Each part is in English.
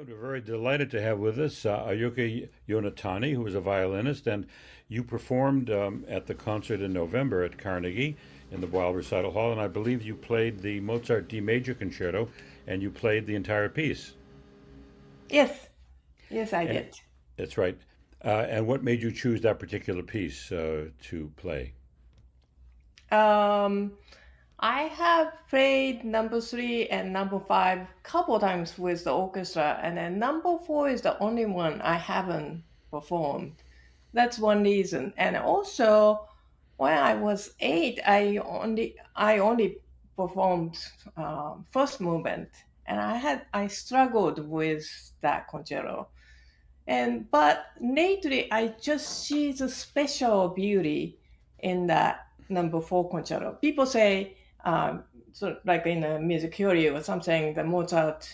We're very delighted to have with us Ayako Yonetani, who is a violinist, and you performed at the concert in November at Carnegie in the Weill Recital Hall, and I believe you played the Mozart D major concerto, and you played the entire piece. Yes, yes, I And did. that's right. And what made you choose that particular piece to play? Um, I have played number three and number five couple times with the orchestra, and then number four is the only one I haven't performed. That's one reason. And also, when I was eight, I only performed first movement, and I struggled with that concerto. And but lately, I just see the special beauty in that number four concerto. People say, so like in a music theory or something, that Mozart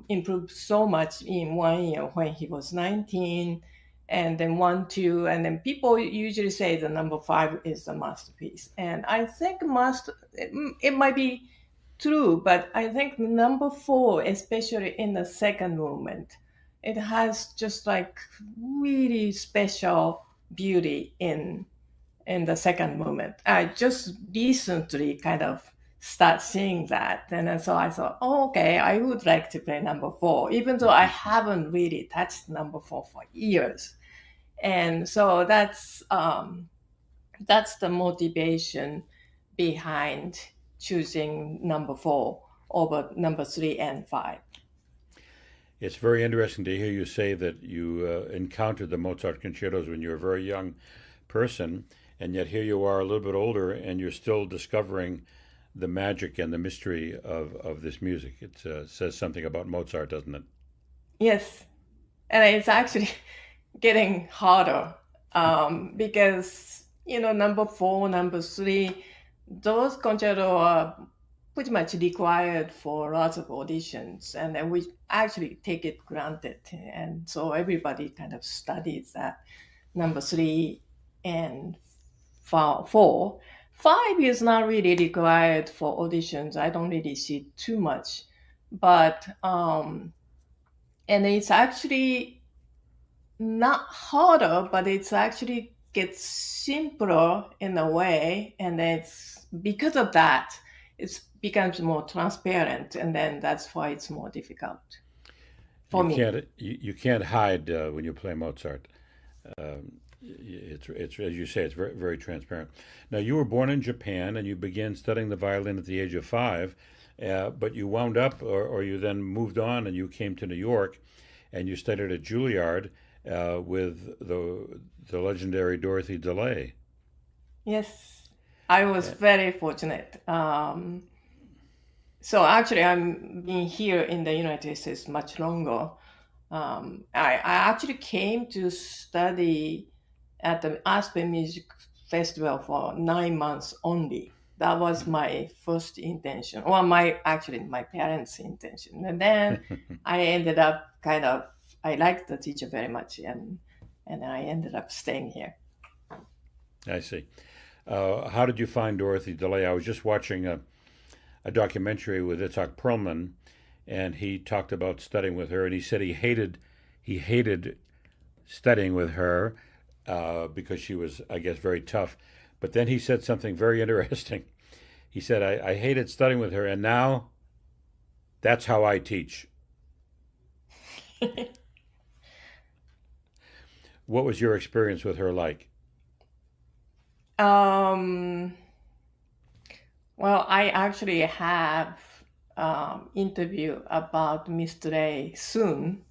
improved so much in 1 year when he was 19, and then one, two, and then people usually say the number five is the masterpiece. And I think it might be true, but I think number four, especially in the second movement, it has just like really special beauty in the second movement. I just recently kind of start seeing that, and then so I thought, oh, okay, I would like to play number four, even though I haven't really touched number four for years. And so that's the motivation behind choosing number four over number three and five. It's very interesting to hear you say that you encountered the Mozart concertos when you were a very young person, and yet here you are a little bit older and you're still discovering the magic and the mystery of this music. It says something about Mozart, doesn't it? Yes, and it's actually getting harder because number four, number three, those concerto are pretty much required for lots of auditions, and then we actually take it granted, and so everybody kind of studies that number three and four. Five is not really required for auditions. I don't really see too much, but and it's actually not harder, but it's actually gets simpler in a way, and it's because of that it becomes more transparent, and then that's why it's more difficult for me. You can't hide when you play Mozart. It's as you say, it's very transparent. Now you were born in Japan and you began studying the violin at the age of 5, but you wound up, or you then moved on and you came to New York, and you studied at Juilliard with the legendary Dorothy DeLay. Yes, I was Uh, very fortunate. So actually, I'm been here in the United States much longer. I actually came to study at the Aspen Music Festival for 9 months only. That was my first intention, or my parents' intention. And then I ended up I liked the teacher very much, and I ended up staying here. I see. How did you find Dorothy DeLay? I was just watching a documentary with Itzhak Perlman, and he talked about studying with her, and he said he hated studying with her because she was, I guess, very tough. But then he said something very interesting. He said, I hated studying with her, and now that's how I teach. What was your experience with her like? um, well, I actually have interview about Mr. Ray soon,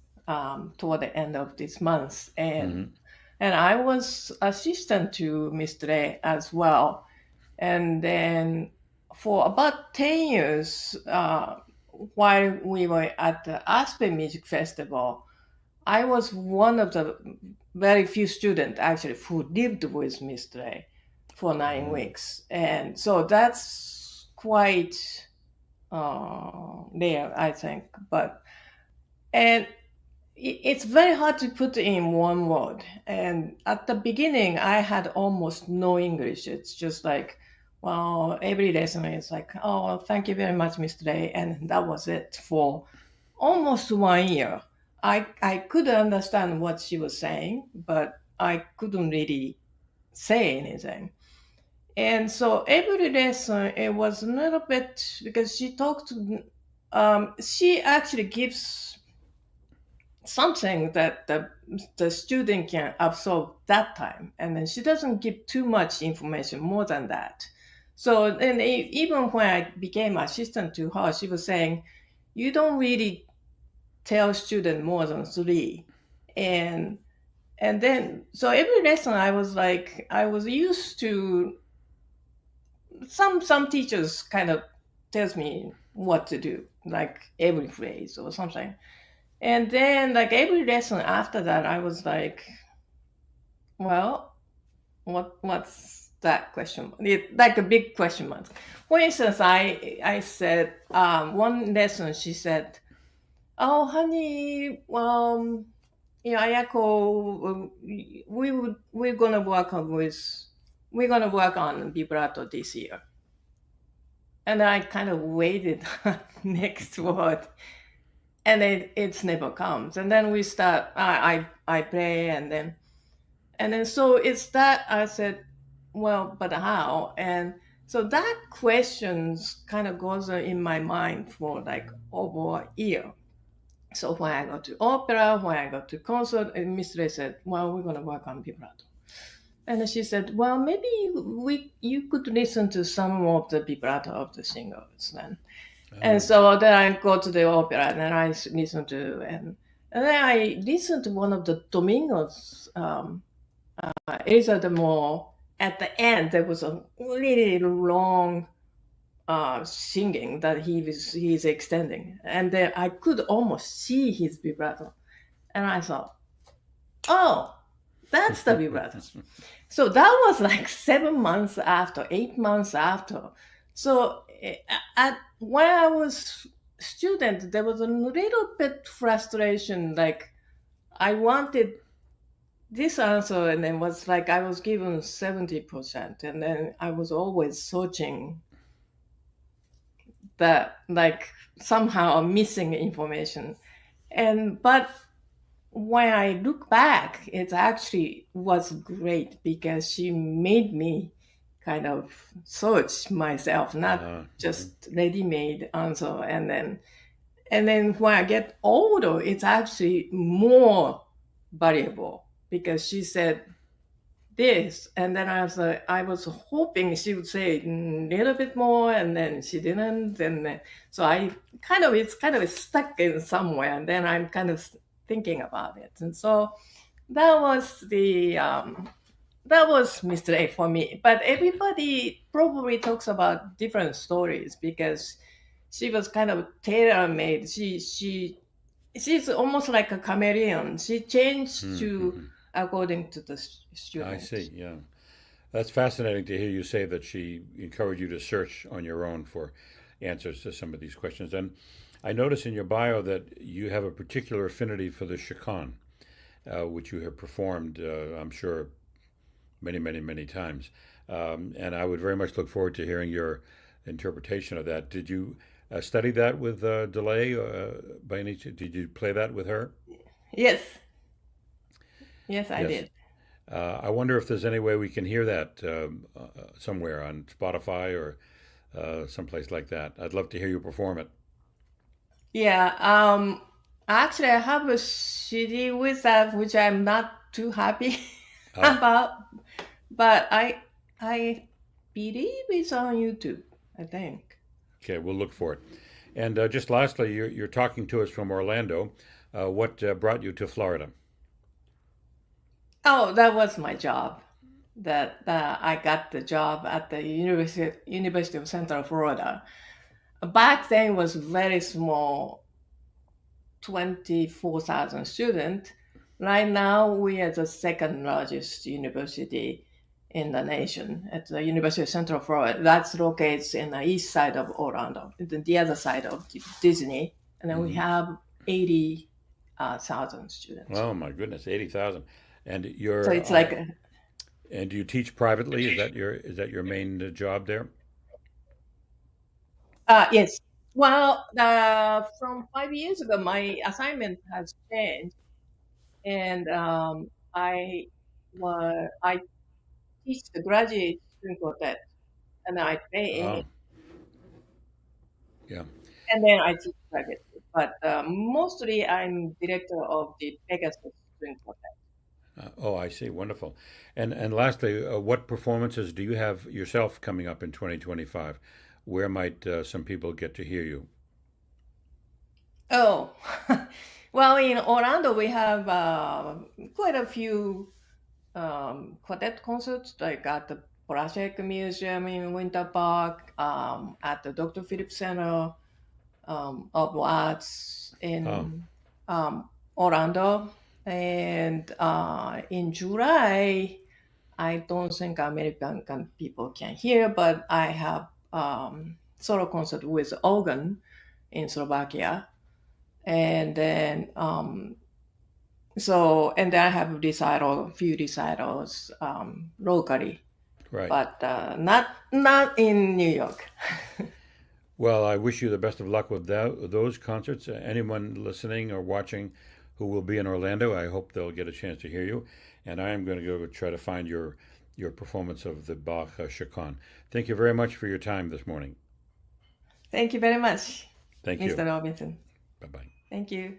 toward the end of this month, and Hmm. I was assistant to Mr. Ray as well, and then for about 10 years, while we were at the Aspen Music Festival, I was one of the very few students actually who lived with Mr. A for nine Oh, weeks. And so that's quite rare, I think. And it's very hard to put in one word. And at the beginning, I had almost no English. It's just like, well, every lesson is like, oh, thank you very much, Mr. A. And that was it for almost 1 year. I could understand what she was saying, but I couldn't really say anything. And so every lesson, it was a little bit because she talked. She actually gives something that the student can absorb that time, and then she doesn't give too much information more than that. So and even when I became assistant to her, she was saying, "You don't really tell student more than three," and then so every lesson I was used to some teachers kind of tells me what to do, like every phrase or something. And then like every lesson after that, I was like, well, what's that question? Like a big question mark. For instance, I said one lesson. She said, "Oh, honey, Ayako, we're gonna work on vibrato this year." And I kind of waited next word, and it's never comes. And then we start. I play, and then so it's that I said, well, but how? And so that questions kind of goes in my mind for like over a year. So when I go to opera, when I go to concert, and Miss Ray said, well, we're going to work on vibrato. And then she said, well, maybe you could listen to some of the vibrato of the singers then. And so then I go to the opera and then I listen to, and then I listened to one of the Domingos, Elisa de Moore. At the end, there was a really long singing that he's extending, and then I could almost see his vibrato, and I thought, oh, that's the vibrato. So that was like 7 months after, 8 months after. So when I was student, there was a little bit frustration, like I wanted this answer, and then was like I was given 70%, and then I was always searching that, like somehow missing information. And but when I look back, it actually was great because she made me kind of search myself, not just ready-made answer. And then when I get older, it's actually more valuable because she said this, and then I was hoping she would say a little bit more, and then she didn't, and so it's kind of stuck in somewhere, and then I'm kind of thinking about it, and so that was Mr. A for me. But everybody probably talks about different stories because she was kind of tailor-made. She's almost like a chameleon. She changed to according to the students. I see, yeah. That's fascinating to hear you say that she encouraged you to search on your own for answers to some of these questions. And I notice in your bio that you have a particular affinity for the chakan, which you have performed, I'm sure, many, many, many times. And I would very much look forward to hearing your interpretation of that. Did you study that with DeLay by any chance? Did you play that with her? Yes, I Yes. did. I wonder if there's any way we can hear that somewhere on Spotify or someplace like that. I'd love to hear you perform it. Yeah. Actually, I have a CD with that, which I'm not too happy Ah, about, but I believe it's on YouTube. I think. okay, we'll look for it. And just lastly, you're talking to us from Orlando. What brought you to Florida? Oh, that was my job. That I got the job at the University of Central Florida. Back then, it was very small, 24,000 students. Right now, we are the second largest university in the nation at the University of Central Florida. That's located in the east side of Orlando, the other side of Disney. And then we Hmm. have 80,000 students. Oh my goodness, 80,000. And So you're it's like, and do you teach privately? Is that your main job there? yes, Well, from 5 years ago, my assignment has changed, and I teach the graduate string quartet, and I train Oh, yeah. and then I teach privately. But mostly, I'm director of the Pegasus string quartet. Oh, I see. Wonderful. And lastly, what performances do you have yourself coming up in 2025? Where might some people get to hear you? Oh, well, in Orlando, we have quite a few quartet concerts, like at the Plastic Museum in Winter Park, at the Dr. Phillips Center of Arts Oh, in Orlando. And in July, I don't think people can hear, but I have solo concert with organ in Slovakia. And then and then I have few recitals locally, right. but not in New York. Well, I wish you the best of luck with those concerts. Anyone listening or watching who will be in Orlando, I hope they'll get a chance to hear you. And I am going to go try to find your performance of the Bach Chaconne. Thank you very much for your time this morning. Thank you very much, Thank Mr. you. Robinson. Bye bye. Thank you.